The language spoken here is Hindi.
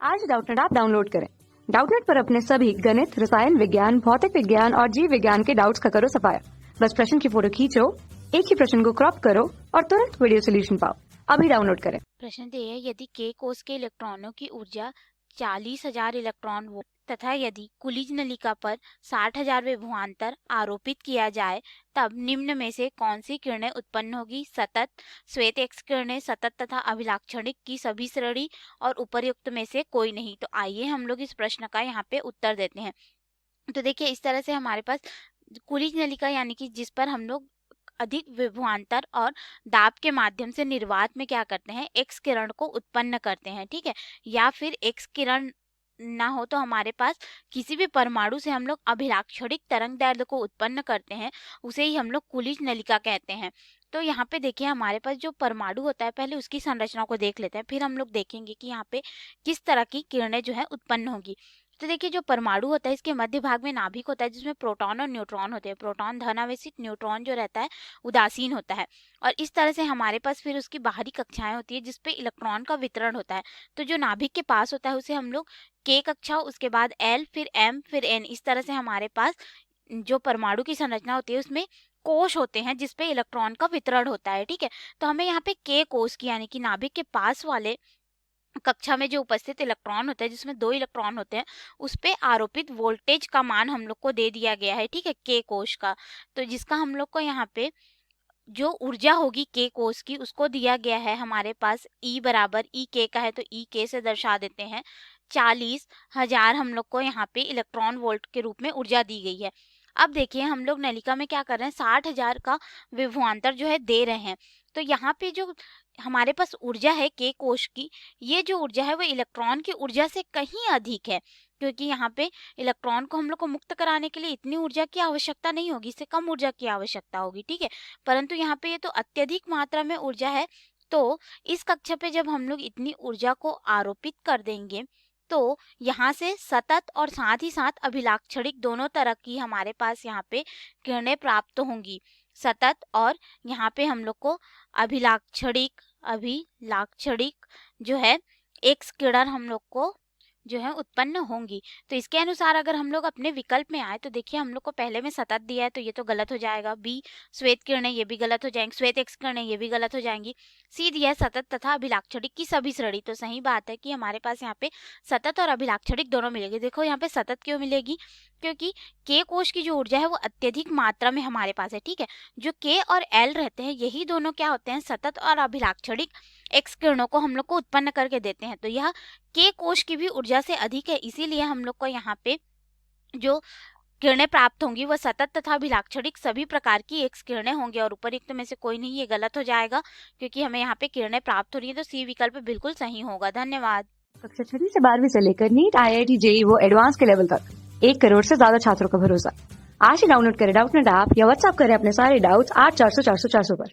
आज डाउटनेट ऐप डाउनलोड करें। डाउटनेट पर अपने सभी गणित, रसायन विज्ञान, भौतिक विज्ञान और जीव विज्ञान के डाउट्स का करो सफाया। बस प्रश्न की फोटो खींचो, एक ही प्रश्न को क्रॉप करो और तुरंत वीडियो सोल्यूशन पाओ। अभी डाउनलोड करें। प्रश्न ये है, यदि k कोष के इलेक्ट्रॉनों की ऊर्जा 40,000 इलेक्ट्रॉन वोल्ट तथा यदि कुलिज नलिका पर 60,000 विभवांतर आरोपित किया जाए तब निम्न में से कौन सी किरणें उत्पन्न होगी? सतत, श्वेत एक्स किरणें, सतत तथा अभिलाक्षणिक की सभी श्रेणी और उपर्युक्त में से कोई नहीं। तो आइए हम लोग इस प्रश्न का यहाँ पे उत्तर देते हैं। तो देखिए, इस तरह से हमारे पास कुलिज नलिका यानी कि जिस पर हम लोग अधिक विभवांतर और दाब के माध्यम से निर्वात में क्या करते हैं, एक्स किरण को उत्पन्न करते हैं, ठीक है। या फिर एक्स किरण ना हो तो हमारे पास किसी भी परमाणु से हम लोग अभिलाक्षणिक तरंग दैर्ध्य को उत्पन्न करते हैं, उसे ही हम लोग कुलिज नलिका कहते हैं। तो यहाँ पे देखिए, हमारे पास जो परमाणु होता है, पहले उसकी संरचना को देख लेते हैं, फिर हम लोग देखेंगे कि यहाँ पे किस तरह की किरणें जो है उत्पन्न होगी। तो देखिए, जो परमाणु होता है इसके मध्य भाग में नाभिक होता है जिसमें प्रोटॉन और न्यूट्रॉन होते हैं। प्रोटॉन धनावेशित, न्यूट्रॉन जो रहता है उदासीन होता है। और इस तरह से हमारे पास फिर उसकी बाहरी कक्षाएं होती है जिसपे इलेक्ट्रॉन का वितरण होता है। तो जो नाभिक के पास होता है उसे हम लोग K कक्षा, उसके बाद L, फिर M, फिर N, इस तरह से हमारे पास जो परमाणु की संरचना होती है उसमें कोश होते हैं जिसपे इलेक्ट्रॉन का वितरण होता है, ठीक है। तो हमें यहाँ पे K कोश की यानी कि नाभिक के पास वाले कक्षा में जो उपस्थित इलेक्ट्रॉन होता है जिसमें 2 इलेक्ट्रॉन होते हैं उस पे आरोपित वोल्टेज का मान हम लोग को दे दिया गया है, ठीक है, K कोश का। तो जिसका हम लोग को यहाँ पे जो ऊर्जा होगी K कोश की उसको दिया गया है हमारे पास E बराबर E K का है, तो E K से दर्शा देते हैं 40,000 हम लोग को यहाँ पे इलेक्ट्रॉन वोल्ट के रूप में ऊर्जा दी गई है। अब देखिए, हम लोग नलिका में क्या कर रहे हैं, 60,000 का विभवांतर जो है दे रहे हैं। तो यहाँ पे जो हमारे पास ऊर्जा है K कोश की, ये जो ऊर्जा है वो इलेक्ट्रॉन की ऊर्जा से कहीं अधिक है, क्योंकि यहाँ पे इलेक्ट्रॉन को हम लोग को मुक्त कराने के लिए इतनी ऊर्जा की आवश्यकता नहीं होगी, इससे कम ऊर्जा की आवश्यकता होगी, ठीक है। परंतु यहाँ पे ये तो अत्यधिक मात्रा में ऊर्जा है। तो इस कक्षा पे जब हम लोग इतनी ऊर्जा को आरोपित कर देंगे तो यहाँ से सतत और साथ ही साथ अभिलाक्षणिक दोनों तरह की हमारे पास यहाँ पे किरणें प्राप्त होंगी। सतत और यहाँ पे हम लोग को अभिलाक्षणिक जो है एक्स किरण हम लोग को जो है उत्पन्न होंगी। तो इसके अनुसार अगर हम लोग अपने विकल्प में आए तो देखिए, हम लोग को पहले में सतत दिया है तो ये तो गलत हो जाएगा। बी श्वेत किरणें, ये भी गलत हो जाएंगी। श्वेत एक्स किरणें, ये भी गलत हो जाएंगी। सी दिया है सतत तथा अभिलाक्षणिक की सभी श्रेणी, तो सही बात है कि हमारे पास यहाँ पे सतत और अभिलाक्षणिक दोनों मिलेगी। देखो यहाँ पे सतत क्यों मिलेगी, क्योंकि K कोश की जो ऊर्जा है वो अत्यधिक मात्रा में हमारे पास है, ठीक है। जो K और L रहते हैं यही दोनों क्या होते हैं, सतत और अभिलाक्षणिक एक्स किरणों को हम लोग को उत्पन्न करके देते हैं। तो यह K कोश की भी ऊर्जा से अधिक है, इसीलिए हम लोग को यहाँ पे जो किरणें प्राप्त होंगी वह सतत तथा अभिलाक्षणिक सभी प्रकार की एक्स किरणें होंगी और उपयुक्त में से कोई नहीं, ये गलत हो जाएगा क्योंकि हमें यहाँ पे किरणें प्राप्त हो रही है। तो सी विकल्प बिल्कुल सही होगा। धन्यवाद। कक्षा 6 से 12वीं से लेकर नीट, IIT, JEE वो एडवांस के लेवल तक 1 करोड़ से ज्यादा छात्रों का भरोसा। आज ही डाउनलोड करें डाउटनेट ऐप या व्हाट्सएप करें अपने सारे डाउट्स 8400 400 400 पर।